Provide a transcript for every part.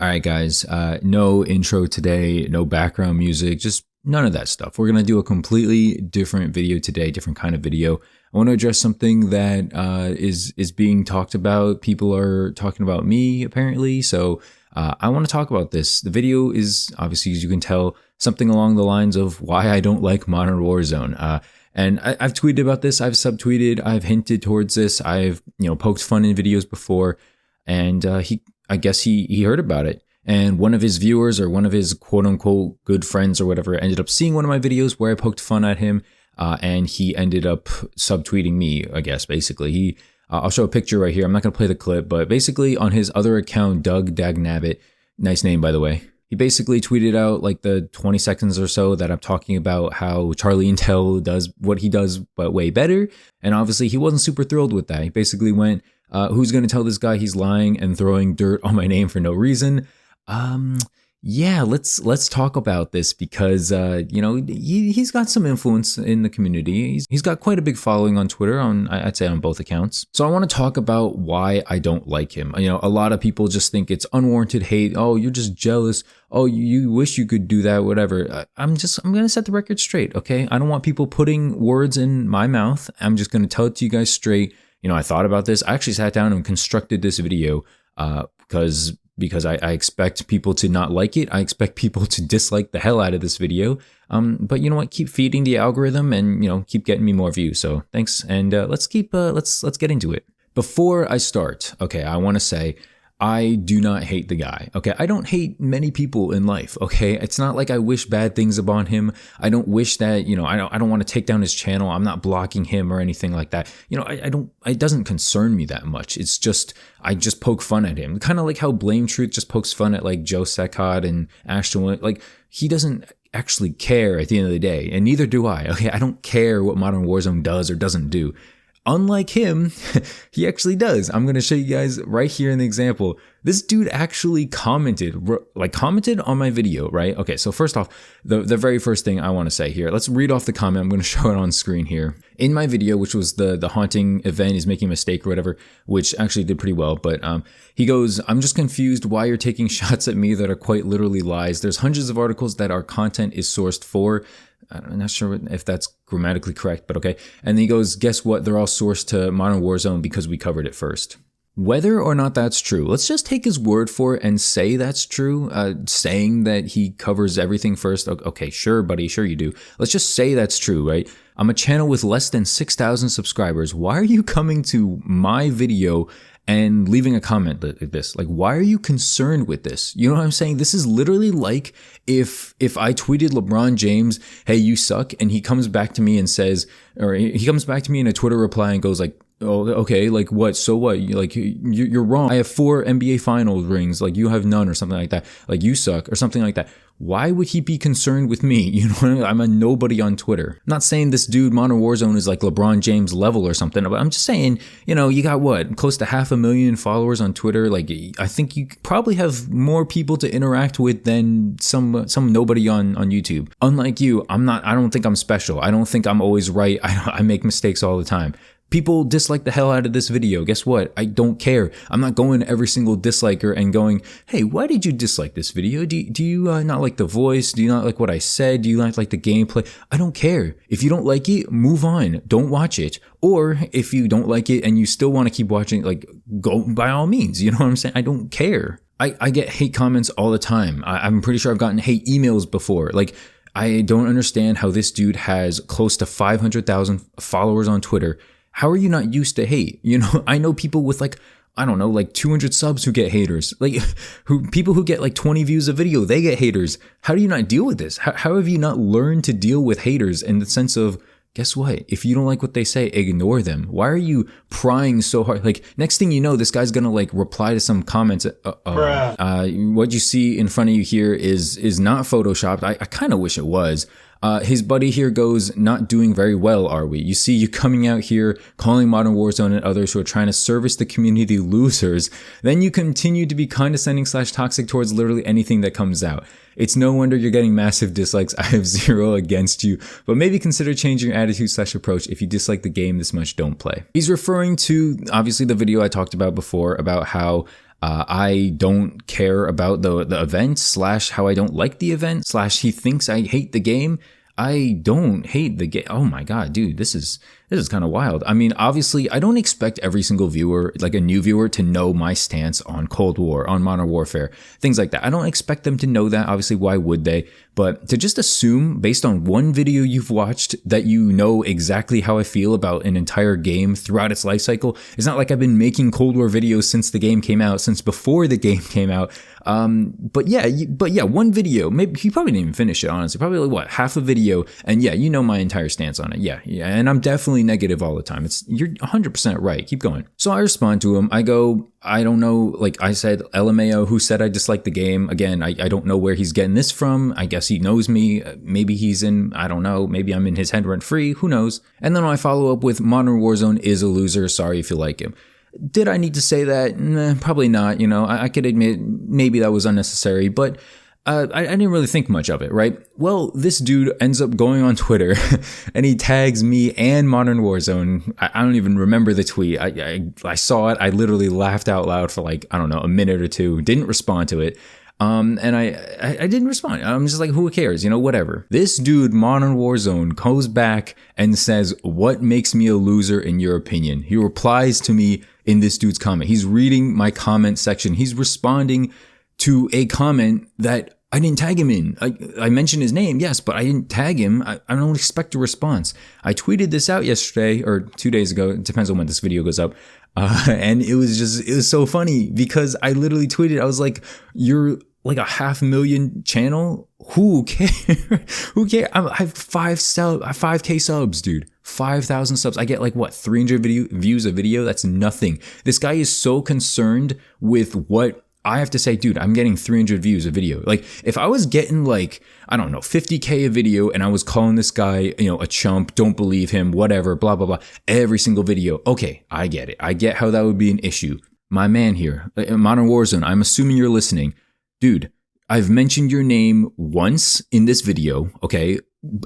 All right, guys, no intro today, no background music, just none of that stuff. We're going to do a completely different video today, different kind of video. I want to address something that is being talked about. People are talking about me, apparently. So I want to talk about this. The video is, obviously, as you can tell, something along the lines of why I don't like Modern Warzone. And I've tweeted about this. I've subtweeted. I've hinted towards this. I've poked fun in videos before. And I guess he heard about it. And one of his viewers or one of his quote unquote good friends or whatever ended up seeing one of my videos where I poked fun at him. And he ended up subtweeting me, I guess, basically. I'll show a picture right here. I'm not going to play the clip, but basically on his other account, Doug Dagnabbit, nice name, by the way. He basically tweeted out like the 20 seconds or so that I'm talking about how Charlie Intel does what he does, but way better. And obviously he wasn't super thrilled with that. He basically went, who's going to tell this guy he's lying and throwing dirt on my name for no reason? Yeah, let's talk about this because, he's got some influence in the community. He's got quite a big following on Twitter, I'd say on both accounts. So I want to talk about why I don't like him. A lot of people just think it's unwarranted hate. Oh, you're just jealous. Oh, you wish you could do that, whatever. I'm going to set the record straight, okay? I don't want people putting words in my mouth. I'm just going to tell it to you guys straight. I thought about this. I actually sat down and constructed this video, because I expect people to not like it. I expect people to dislike the hell out of this video. But you know what? Keep feeding the algorithm and, keep getting me more views. So thanks. And let's get into it. Before I start, okay, I want to say I do not hate the guy. Okay, I don't hate many people in life. Okay, it's not like I wish bad things upon him. I don't wish that, I don't want to take down his channel. I'm not blocking him or anything like that. It doesn't concern me that much. It's just, I just poke fun at him. Kind of like how Blame Truth just pokes fun at like Joe Sekot and Ashton. Like he doesn't actually care at the end of the day, and neither do I. Okay, I don't care what Modern Warzone does or doesn't do. Unlike him, he actually does. I'm going to show you guys right here in the example. This dude actually commented on my video, right? Okay, so first off, the very first thing I want to say here, let's read off the comment. I'm going to show it on screen here. In my video, which was the haunting event is making a mistake or whatever, which actually did pretty well, but he goes, I'm just confused why you're taking shots at me that are quite literally lies. There's hundreds of articles that our content is sourced for. I'm not sure if that's grammatically correct, but okay. And he goes, guess what? They're all sourced to Modern Warzone because we covered it first. Whether or not that's true, let's just take his word for it and say that's true. Saying that he covers everything first. Okay, sure, buddy. Sure you do. Let's just say that's true, right? I'm a channel with less than 6,000 subscribers. Why are you coming to my video and leaving a comment like this? Like, why are you concerned with this? You know what I'm saying? This is literally like if I tweeted LeBron James, hey, you suck, and he comes back to me and says, or he comes back to me in a Twitter reply and goes like, oh, okay, like what? So what? You're wrong. I have 4 NBA Finals rings, like you have none, or something like that. Like you suck, or something like that. Why would he be concerned with me? You know what I mean? I'm a nobody on Twitter. I'm not saying this dude, Modern Warzone, is like LeBron James level or something, but I'm just saying, you got what? Close to 500,000 followers on Twitter. Like, I think you probably have more people to interact with than some nobody on YouTube. Unlike you, I don't think I'm special. I don't think I'm always right. I make mistakes all the time. People dislike the hell out of this video. Guess what? I don't care. I'm not going to every single disliker and going, hey, why did you dislike this video? Do you not like the voice? Do you not like what I said? Do you not like the gameplay? I don't care. If you don't like it, move on. Don't watch it. Or if you don't like it and you still want to keep watching, like, go by all means. You know what I'm saying? I don't care. I get hate comments all the time. I'm pretty sure I've gotten hate emails before. Like, I don't understand how this dude has close to 500,000 followers on Twitter. How are you not used to hate? I know people with like 200 subs who get haters. Like people who get like 20 views a video, they get haters. How do you not deal with this? How have you not learned to deal with haters in the sense of, guess what? If you don't like what they say, ignore them. Why are you prying so hard? Like next thing you know, this guy's going to like reply to some comments. What you see in front of you here is not photoshopped. I kind of wish it was. His buddy here goes, not doing very well, are we? You see you coming out here, calling Modern Warzone and others who are trying to service the community losers. Then you continue to be condescending / toxic towards literally anything that comes out. It's no wonder you're getting massive dislikes. I have 0 against you, but maybe consider changing your attitude / approach. If you dislike the game this much, don't play. He's referring to, obviously, the video I talked about before about how I don't care about the event / how I don't like the event / he thinks I hate the game. I don't hate the game. Oh my God, dude, this is kind of wild. I mean, obviously, I don't expect every single viewer, like a new viewer, to know my stance on Cold War, on Modern Warfare, things like that. I don't expect them to know that. Obviously, why would they? But to just assume based on one video you've watched that you know exactly how I feel about an entire game throughout its life cycle. It's not like I've been making Cold War videos since the game came out, since before the game came out. But yeah, one video, maybe he probably didn't even finish it, honestly, probably like what, half a video. And yeah, you know my entire stance on it. Yeah. And I'm definitely negative all the time. You're 100% right. Keep going. So I respond to him. I go, I don't know. Like I said, LMAO, who said I dislike the game. Again, I don't know where he's getting this from. I guess he knows me. Maybe he's in, I don't know. Maybe I'm in his head rent free. Who knows? And then I follow up with Modern Warzone is a loser. Sorry if you like him. Did I need to say that? Nah, probably not. You know, I could admit maybe that was unnecessary, but I didn't really think much of it, right? Well, this dude ends up going on Twitter and he tags me and Modern Warzone. I don't even remember the tweet. I saw it. I literally laughed out loud for like, I don't know, a minute or two. Didn't respond to it. And I didn't respond. I'm just like, who cares? You know, whatever. This dude, Modern Warzone, goes back and says, what makes me a loser in your opinion? He replies to me in this dude's comment. He's reading my comment section. He's responding to a comment that I didn't tag him in. I mentioned his name, yes, but I didn't tag him. I don't expect a response. I tweeted this out yesterday or 2 days ago. It depends on when this video goes up. And it was so funny because I literally tweeted, I was like, you're like a 500,000 channel. Who cares? Who cares? I have 5K subs, dude. 5,000 subs. I get like what, 300 views a video? That's nothing. This guy is so concerned with what I have to say, dude, I'm getting 300 views a video. Like if I was getting like, I don't know, 50K a video and I was calling this guy, you know, a chump, don't believe him, whatever, blah, blah, blah, every single video. Okay, I get it. I get how that would be an issue. My man here, Modern Warzone, I'm assuming you're listening. Dude, I've mentioned your name once in this video, okay?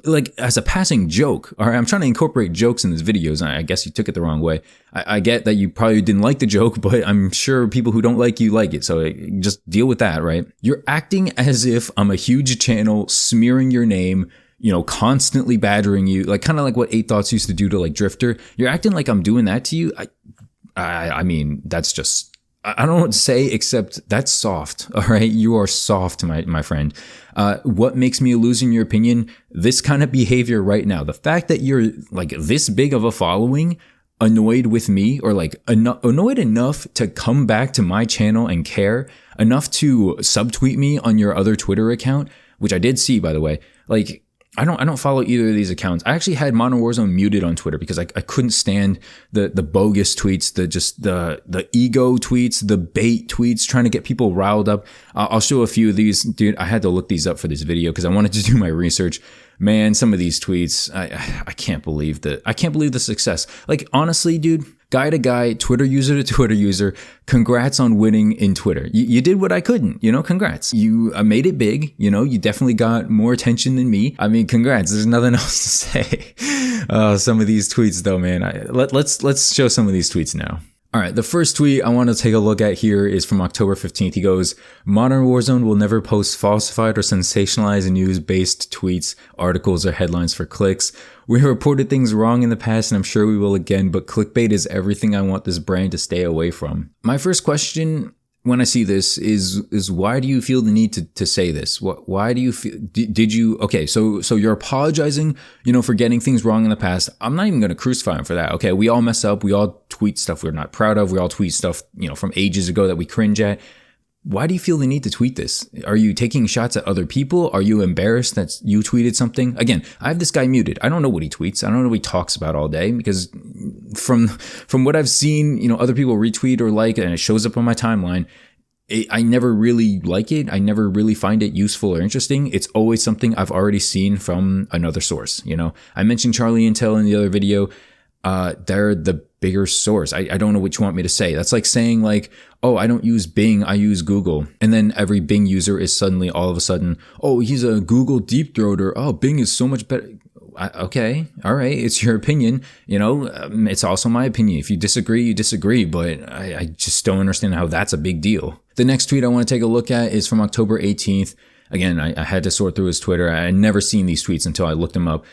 Like as a passing joke. All right, I'm trying to incorporate jokes in these videos. And I guess you took it the wrong way. I get that you probably didn't like the joke, but I'm sure people who don't like you like it. So just deal with that, right? You're acting as if I'm a huge channel, smearing your name, you know, constantly badgering you, like kind of like what 8thoughts used to do to like Drifter. You're acting like I'm doing that to you. I mean, that's just, I don't know what to say except that's soft. All right. You are soft, my friend. What makes me a loser in your opinion? This kind of behavior right now. The fact that you're like this big of a following, annoyed with me, or like annoyed enough to come back to my channel and care enough to subtweet me on your other Twitter account, which I did see, by the way. Like, I don't follow either of these accounts. I actually had Modern Warzone muted on Twitter because I couldn't stand the bogus tweets, the ego tweets, the bait tweets, trying to get people riled up. I'll show a few of these. Dude, I had to look these up for this video because I wanted to do my research. Man, some of these tweets, I can't believe the success. Like, honestly, dude, guy to guy, Twitter user to Twitter user, congrats on winning in Twitter. You did what I couldn't, you know, congrats. You made it big, you know, you definitely got more attention than me. I mean, congrats. There's nothing else to say. Some of these tweets though, man, let's show some of these tweets now. All right, the first tweet I want to take a look at here is from October 15th. He goes, Modern Warzone will never post falsified or sensationalized news-based tweets, articles, or headlines for clicks. We have reported things wrong in the past, and I'm sure we will again, but clickbait is everything I want this brand to stay away from. My first question when I see this is why do you feel the need to say this? Why do you feel, did you, okay, so you're apologizing, you know, for getting things wrong in the past. I'm not even going to crucify him for that. Okay. We all mess up. We all tweet stuff we're not proud of. We all tweet stuff, you know, from ages ago that we cringe at. Why do you feel the need to tweet this? Are you taking shots at other people? Are you embarrassed that you tweeted something? Again, I have this guy muted. I don't know what he tweets. I don't know what he talks about all day because from what I've seen, you know, other people retweet or like, and it shows up on my timeline. I never really like it. I never really find it useful or interesting. It's always something I've already seen from another source. You know, I mentioned Charlie Intel in the other video. They're the bigger source. I don't know what you want me to say. That's like saying like, oh, I don't use Bing, I use Google. And then every Bing user is suddenly all of a sudden, oh, he's a Google deep throater. Oh, Bing is so much better. Okay, all right, it's your opinion. It's also my opinion. If you disagree, you disagree, but I just don't understand how that's a big deal. The next tweet I want to take a look at is from October 18th. Again, I had to sort through his Twitter. I had never seen these tweets until I looked him up.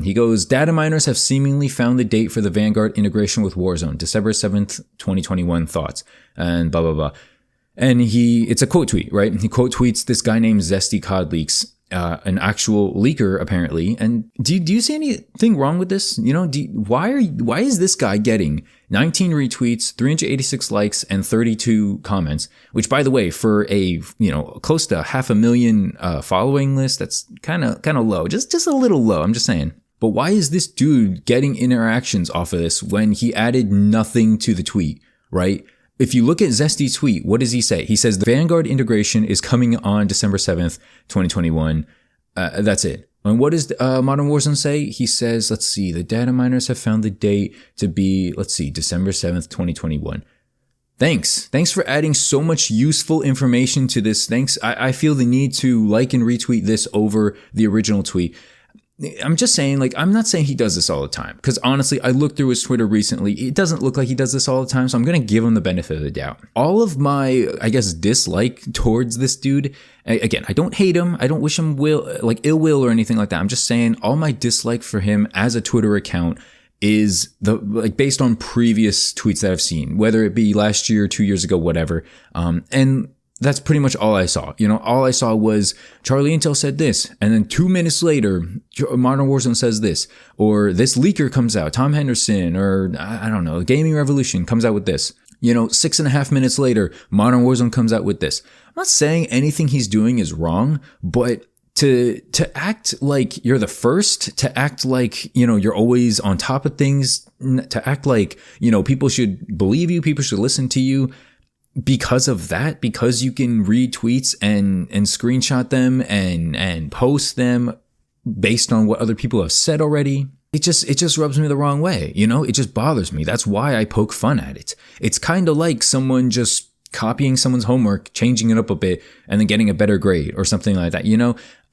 He goes, data miners have seemingly found the date for the Vanguard integration with Warzone, December 7th, 2021 thoughts, and blah, blah, blah. And it's a quote tweet, right? He quote tweets this guy named Zesty Cod Leaks, an actual leaker apparently. And do you see anything wrong with this? Why is this guy getting 19 retweets, 386 likes, and 32 comments? Which, by the way, for a close to 500,000 following list, that's kind of low, just a little low. I'm just saying. But why is this dude getting interactions off of this when he added nothing to the tweet, right? If you look at Zesty's tweet, what does he say? He says the Vanguard integration is coming on December 7th, 2021. That's it. And what does Modern Warzone say? He says, let's see, the data miners have found the date to be, December 7th, 2021. Thanks for adding so much useful information to this. Thanks. I feel the need to like and retweet this over the original tweet. I'm just saying, I'm not saying he does this all the time, because honestly, I looked through his Twitter recently. It doesn't look like he does this all the time, so I'm going to give him the benefit of the doubt. All of my, dislike towards this dude, again, I don't hate him. I don't wish him ill will or anything like that. I'm just saying all my dislike for him as a Twitter account is based on previous tweets that I've seen, whether it be last year, 2 years ago, whatever. And that's pretty much all I saw. All I saw was Charlie Intel said this, and then 2 minutes later, Modern Warzone says this, or this leaker comes out, Tom Henderson, or I don't know, Gaming Revolution comes out with this. 6.5 minutes later, Modern Warzone comes out with this. I'm not saying anything he's doing is wrong, but to act like you're the first, to act like, you're always on top of things, to act like, people should believe you, people should listen to you, because of that, because you can read tweets and screenshot them and post them based on what other people have said already, it just rubs me the wrong way. It just bothers me. That's why I poke fun at it. It's kind of like someone just copying someone's homework, changing it up a bit, and then getting a better grade or something like that,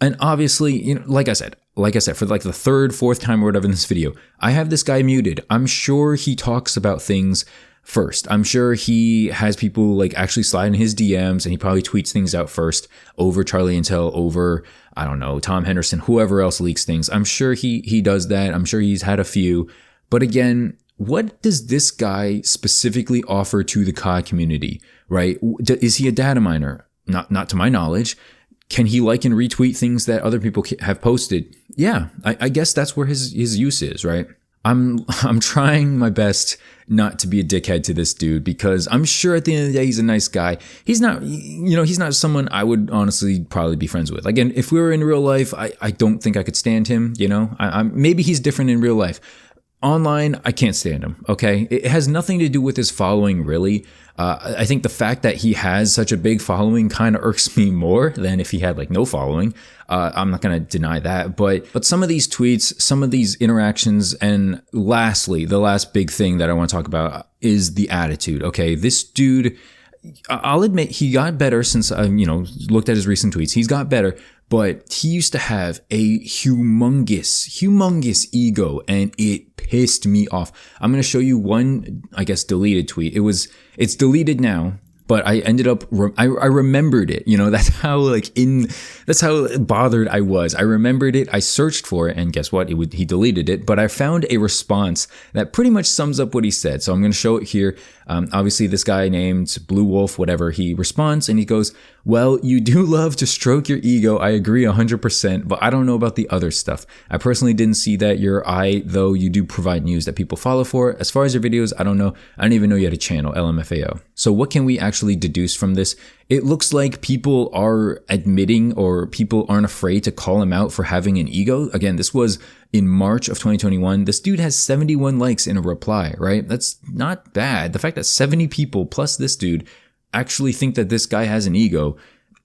And obviously, like I said, for the third, fourth time or whatever in this video, I have this guy muted. I'm sure he talks about things first. I'm sure he has people actually slide in his DMs, and he probably tweets things out first over Charlie Intel, over, I don't know, Tom Henderson, whoever else leaks things. I'm sure he does that. I'm sure he's had a few. But again, what does this guy specifically offer to the COD community, right? Is he a data miner? Not to my knowledge. Can he like and retweet things that other people have posted? Yeah, I guess that's where his use is, right? I'm trying my best not to be a dickhead to this dude, because I'm sure at the end of the day, he's a nice guy. He's not, he's not someone I would honestly probably be friends with. Again, if we were in real life, I don't think I could stand him. Maybe he's different in real life. Online, I can't stand him. Okay. It has nothing to do with his following, really. I think the fact that he has such a big following kind of irks me more than if he had no following. I'm not going to deny that, but some of these tweets, some of these interactions, and lastly, the last big thing that I want to talk about is the attitude. Okay. This dude, I'll admit he got better since I, looked at his recent tweets. He's got better, but he used to have a humongous ego, and it pissed me off. I'm going to show you one, deleted tweet. It's deleted now, but I ended up, I remembered it. That's how that's how bothered I was. I remembered it. I searched for it, and guess what? He deleted it, but I found a response that pretty much sums up what he said. So I'm going to show it here. Obviously this guy named Blue Wolf, whatever, he responds and he goes, well, you do love to stroke your ego. I agree 100%, but I don't know about the other stuff. I personally didn't see that your eye, though you do provide news that people follow for. As far as your videos, I don't know. I didn't even know you had a channel, LMFAO. So what can we actually deduce from this? It looks like people are admitting, or people aren't afraid to call him out for having an ego. Again, this was in March of 2021. This dude has 71 likes in a reply, right? That's not bad. The fact that 70 people plus this dude actually think that this guy has an ego,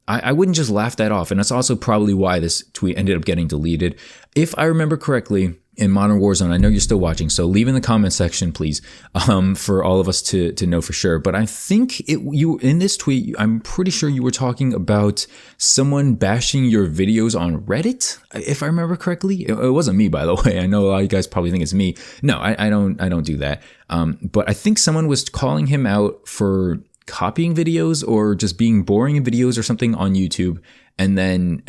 I wouldn't just laugh that off. And that's also probably why this tweet ended up getting deleted. If I remember correctly, in Modern Warzone. I know you're still watching, so leave in the comment section, please, for all of us to know for sure. But I think you in this tweet, I'm pretty sure you were talking about someone bashing your videos on Reddit, if I remember correctly. It wasn't me, by the way. I know a lot of you guys probably think it's me. No, I don't do that. But I think someone was calling him out for copying videos or just being boring in videos or something on YouTube. And then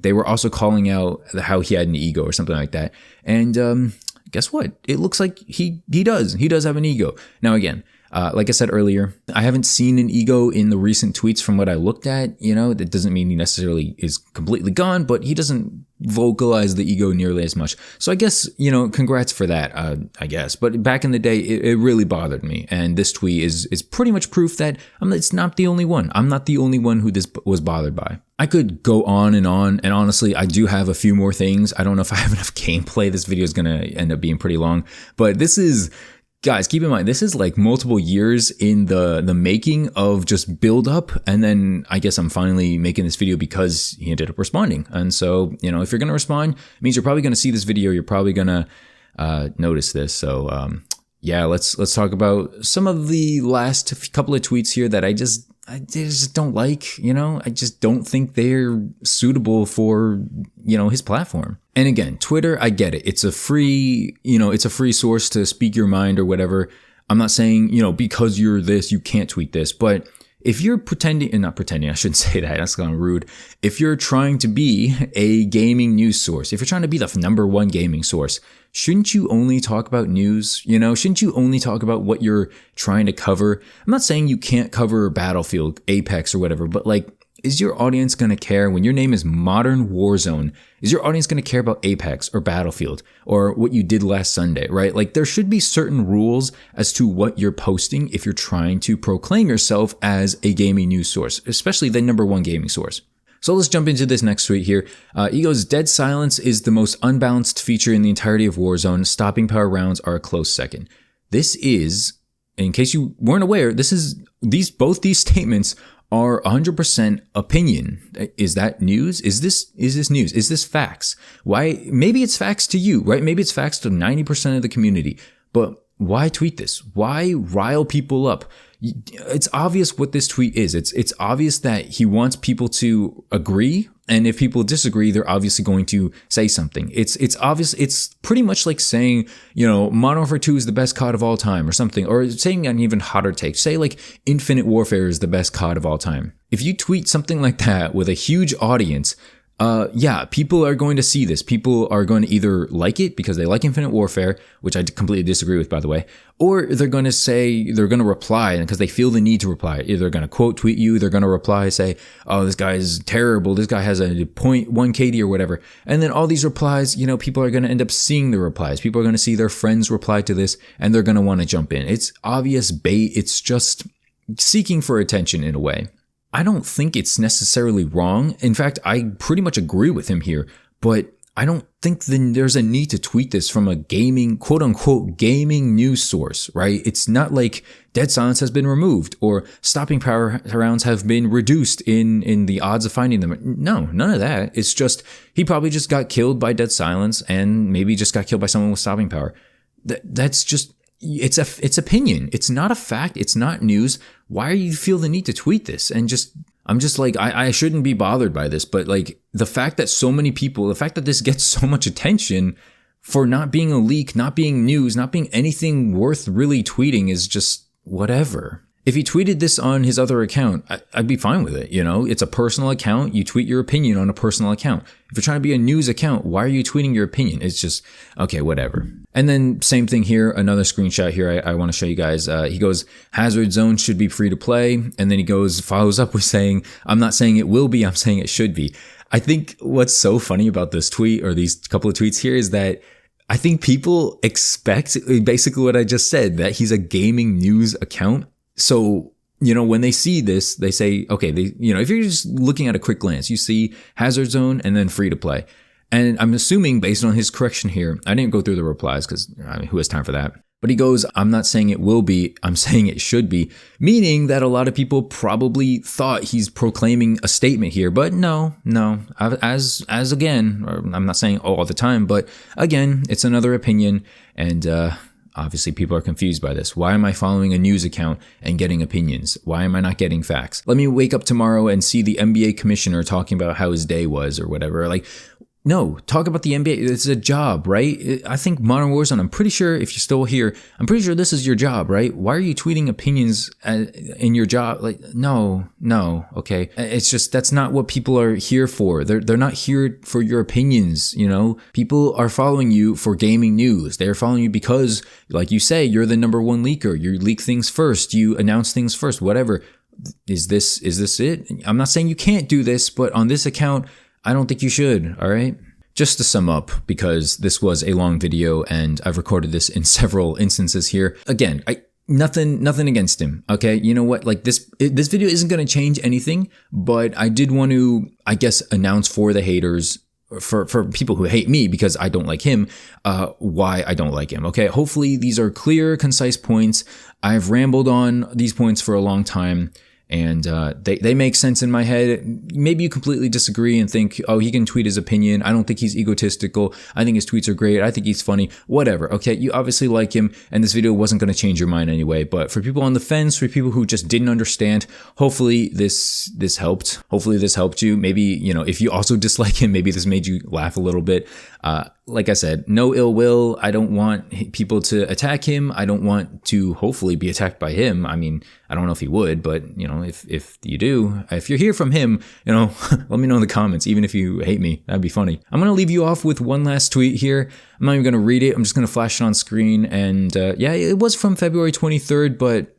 they were also calling out how he had an ego or something like that. And guess what? It looks like he does have an ego. Now, again, like I said earlier, I haven't seen an ego in the recent tweets from what I looked at. That doesn't mean he necessarily is completely gone, but he doesn't vocalize the ego nearly as much. So I guess, congrats for that, I guess. But back in the day, it really bothered me. And this tweet is pretty much proof that it's not the only one. I'm not the only one who this was bothered by. I could go on, and honestly, I do have a few more things. I don't know if I have enough gameplay. This video is going to end up being pretty long, but guys, keep in mind, this is like multiple years in the making of just build up. And then I guess I'm finally making this video because he ended up responding. And so, if you're going to respond, it means you're probably going to see this video. You're probably going to notice this. So, yeah, let's talk about some of the last couple of tweets here that I just don't like. I just don't think they're suitable for, his platform. And again, Twitter, I get it. It's a free source to speak your mind or whatever. I'm not saying, because you're this, you can't tweet this. But if you're not pretending, I shouldn't say that. That's kind of rude. If you're trying to be a gaming news source, if you're trying to be the number one gaming source, shouldn't you only talk about news? Shouldn't you only talk about what you're trying to cover? I'm not saying you can't cover Battlefield, Apex, or whatever, but is your audience going to care when your name is Modern Warzone? Is your audience going to care about Apex or Battlefield or what you did last Sunday, right? There should be certain rules as to what you're posting if you're trying to proclaim yourself as a gaming news source, especially the number one gaming source. So let's jump into this next tweet here. He goes, dead silence is the most unbalanced feature in the entirety of Warzone. Stopping power rounds are a close second. This is, in case you weren't aware, both these statements are 100% opinion. Is that news? Is this news? Is this facts? Why? Maybe it's facts to you, right? Maybe it's facts to 90% of the community, but why tweet this? Why rile people up? It's obvious what this tweet is. It's obvious that he wants people to agree. And if people disagree, they're obviously going to say something. It's obvious. It's pretty much like saying, Modern Warfare 2 is the best COD of all time or something, or saying an even hotter take. Say Infinite Warfare is the best COD of all time. If you tweet something like that with a huge audience, people are going to see this. People are going to either like it because they like Infinite Warfare, which I completely disagree with, by the way, or they're going to reply because they feel the need to reply. Either they're going to quote tweet you, they're going to reply, say, oh, this guy is terrible. This guy has a 0.1 KD or whatever. And then all these replies, people are going to end up seeing the replies. People are going to see their friends reply to this and they're going to want to jump in. It's obvious bait. It's just seeking for attention in a way. I don't think it's necessarily wrong. In fact, I pretty much agree with him here, but I don't think there's a need to tweet this from a gaming, quote unquote, gaming news source, right? It's not like dead silence has been removed or stopping power rounds have been reduced in the odds of finding them. No, none of that. It's just, he probably just got killed by dead silence and maybe just got killed by someone with stopping power. That's just, it's opinion. It's not a fact. It's not news. Why do you feel the need to tweet this? And I'm just I shouldn't be bothered by this, but the fact that so many people, the fact that this gets so much attention for not being a leak, not being news, not being anything worth really tweeting is just whatever. If he tweeted this on his other account, I'd be fine with it. It's a personal account. You tweet your opinion on a personal account. If you're trying to be a news account, why are you tweeting your opinion? It's just, okay, whatever. And then same thing here, another screenshot here I want to show you guys. He goes, Hazard Zone should be free to play. And then he follows up with saying, I'm not saying it will be, I'm saying it should be. I think what's so funny about this tweet or these couple of tweets here is that I think people expect basically what I just said, that he's a gaming news account. So, when they see this, they say, okay, if you're just looking at a quick glance, you see Hazard Zone and then free to play. And I'm assuming based on his correction here, I didn't go through the replies because who has time for that? But he goes, I'm not saying it will be, I'm saying it should be, meaning that a lot of people probably thought he's proclaiming a statement here. But no, as again, or I'm not saying all the time, but again, it's another opinion. And obviously people are confused by this. Why am I following a news account and getting opinions? Why am I not getting facts? Let me wake up tomorrow and see the NBA commissioner talking about how his day was or whatever. Like, no, talk about the NBA. It's a job, right? I think Modern Warzone, I'm pretty sure if you're still here, I'm pretty sure this is your job, right? Why are you tweeting opinions in your job? Like, no, okay. It's just, that's not what people are here for. They're not here for your opinions, you know? People are following you for gaming news. They're following you because, like you say, you're the number one leaker. You leak things first. You announce things first, whatever. Is this it? I'm not saying you can't do this, but on this account, I don't think you should, all right? Just to sum up, because this was a long video and I've recorded this in several instances here. Again, nothing against him, okay? You know what? Like this video isn't going to change anything, but I did want to, I guess, announce for the haters, for people who hate me because I don't like him, why I don't like him, okay? Hopefully these are clear, concise points. I've rambled on these points for a long time. And they make sense in my head. Maybe you completely disagree and think, oh, he can tweet his opinion. I don't think he's egotistical. I think his tweets are great. I think he's funny. Whatever. Okay, you obviously like him, and this video wasn't going to change your mind anyway. But for people on the fence, for people who just didn't understand, hopefully this helped. Hopefully this helped you. Maybe, you know, if you also dislike him, maybe this made you laugh a little bit. Like I said, no ill will. I don't want people to attack him. I don't want to hopefully be attacked by him. I mean, I don't know if he would, but you know, if you do, if you hear from him, you know, let me know in the comments, even if you hate me. That'd be funny. I'm going to leave you off with one last tweet here. I'm not even going to read it. I'm just going to flash it on screen. And yeah, it was from February 23rd, but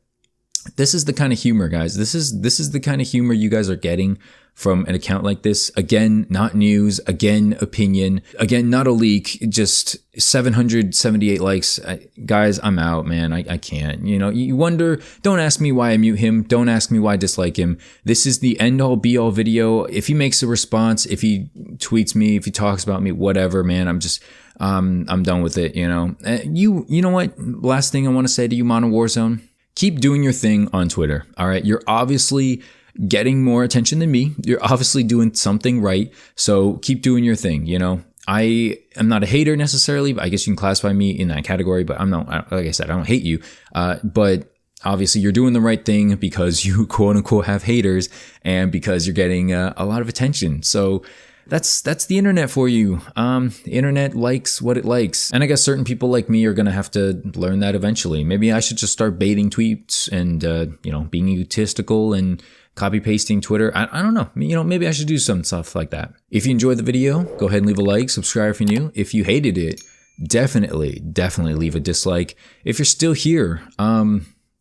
this is the kind of humor, guys. This is the kind of humor you guys are getting from an account like this. Again, not news. Again, opinion. Again, not a leak. Just 778 likes. Guys, I'm out, man. I can't. You know, you wonder, don't ask me why I mute him. Don't ask me why I dislike him. This is the end all be all video. If he makes a response, if he tweets me, if he talks about me, whatever, man, I'm done with it, you know. You know what? Last thing I want to say to you, Modern Warzone. Keep doing your thing on Twitter, all right? You're obviously getting more attention than me. You're obviously doing something right, so keep doing your thing, you know? I am not a hater necessarily, but I guess you can classify me in that category, but I'm not, like I said, I don't hate you, but obviously you're doing the right thing because you quote unquote have haters and because you're getting a lot of attention. So that's the internet for you. The internet likes what it likes. And I guess certain people like me are going to have to learn that eventually. Maybe I should just start baiting tweets and, you know, being egotistical and copy pasting Twitter. I don't know. You know, maybe I should do some stuff like that. If you enjoyed the video, go ahead and leave a like, subscribe if you're new. If you hated it, definitely leave a dislike. If you're still here, I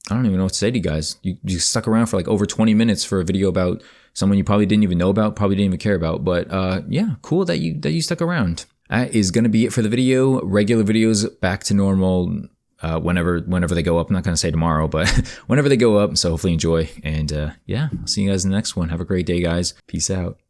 don't even know what to say to you guys. You stuck around for like over 20 minutes for a video about someone you probably didn't even know about, probably didn't even care about. But yeah, cool that you stuck around. That is going to be it for the video. Regular videos back to normal whenever they go up. I'm not going to say tomorrow, but whenever they go up. So hopefully enjoy. And yeah, I'll see you guys in the next one. Have a great day, guys. Peace out.